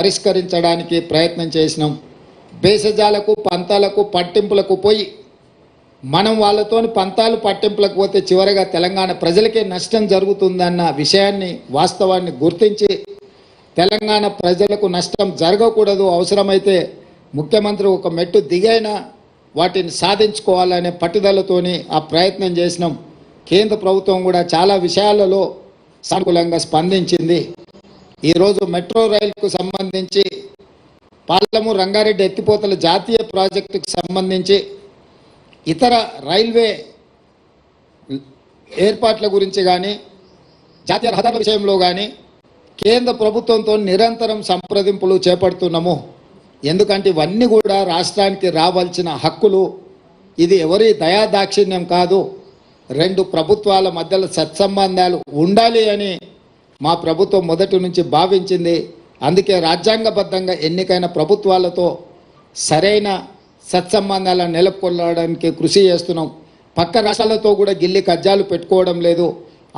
పరిష్కరించడానికి ప్రయత్నం చేసినాం. బేసజాలకు పంతాలకు పట్టింపులకు పోయి మనం వాళ్ళతోని పంతాలు పట్టింపులకు పోతే చివరగా తెలంగాణ ప్రజలకే నష్టం జరుగుతుందన్న విషయాన్ని వాస్తవాన్ని గుర్తించి తెలంగాణ ప్రజలకు నష్టం జరగకూడదు, అవసరమైతే ముఖ్యమంత్రి ఒక మెట్టు దిగైనా వాటిని సాధించుకోవాలనే పట్టుదలతోని ఆ ప్రయత్నం చేసినాం. కేంద్ర ప్రభుత్వం కూడా చాలా విషయాలలో సానుకూలంగా స్పందించింది. ఈరోజు మెట్రో రైలుకు సంబంధించి పాలమూరు రంగారెడ్డి ఎత్తిపోతల జాతీయ ప్రాజెక్టుకు సంబంధించి ఇతర రైల్వే ఏర్పాట్ల గురించి కానీ జాతీయ రహదారుల విషయంలో కానీ కేంద్ర ప్రభుత్వంతో నిరంతరం సంప్రదింపులు చేపడుతున్నాము. ఎందుకంటే ఇవన్నీ కూడా రాష్ట్రానికి రావాల్సిన హక్కులు. ఇది ఎవరి దయాదాక్షిణ్యం కాదు. రెండు ప్రభుత్వాల మధ్యలో సత్సంబంధాలు ఉండాలి అని మా ప్రభుత్వం మొదటి నుంచి భావించింది. అందుకే రాజ్యాంగబద్ధంగా ఎన్నికైన ప్రభుత్వాలతో సరైన సత్సంబంధాలను నెలకొల్పడానికి కృషి చేస్తున్నాం. పక్క రాష్ట్రాలతో కూడా గిల్లి కజ్జాలు పెట్టుకోవడం లేదు.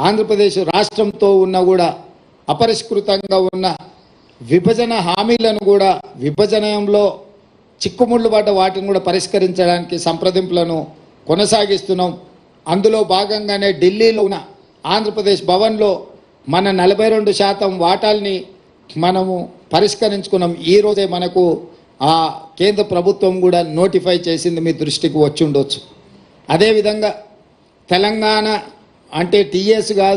ఆంధ్రప్రదేశ్ రాష్ట్రంతో ఉన్న కూడా అపరిష్కృతంగా ఉన్న విభజన హామీలను కూడా విభజనలో చిక్కుముళ్ళు పడ్డ వాటిని కూడా పరిష్కరించడానికి సంప్రదింపులను కొనసాగిస్తున్నాం. అందులో భాగంగానే ఢిల్లీలో ఉన్న ఆంధ్రప్రదేశ్ భవన్లో మన 42% వాటాల్ని మనము పరిష్కరించుకున్నాం. ఈరోజే మనకు ఆ కేంద్ర ప్రభుత్వం కూడా నోటిఫై చేసింది, మీ దృష్టికి వచ్చి ఉండొచ్చు. అదేవిధంగా తెలంగాణ అంటే టీఎస్ కాదు,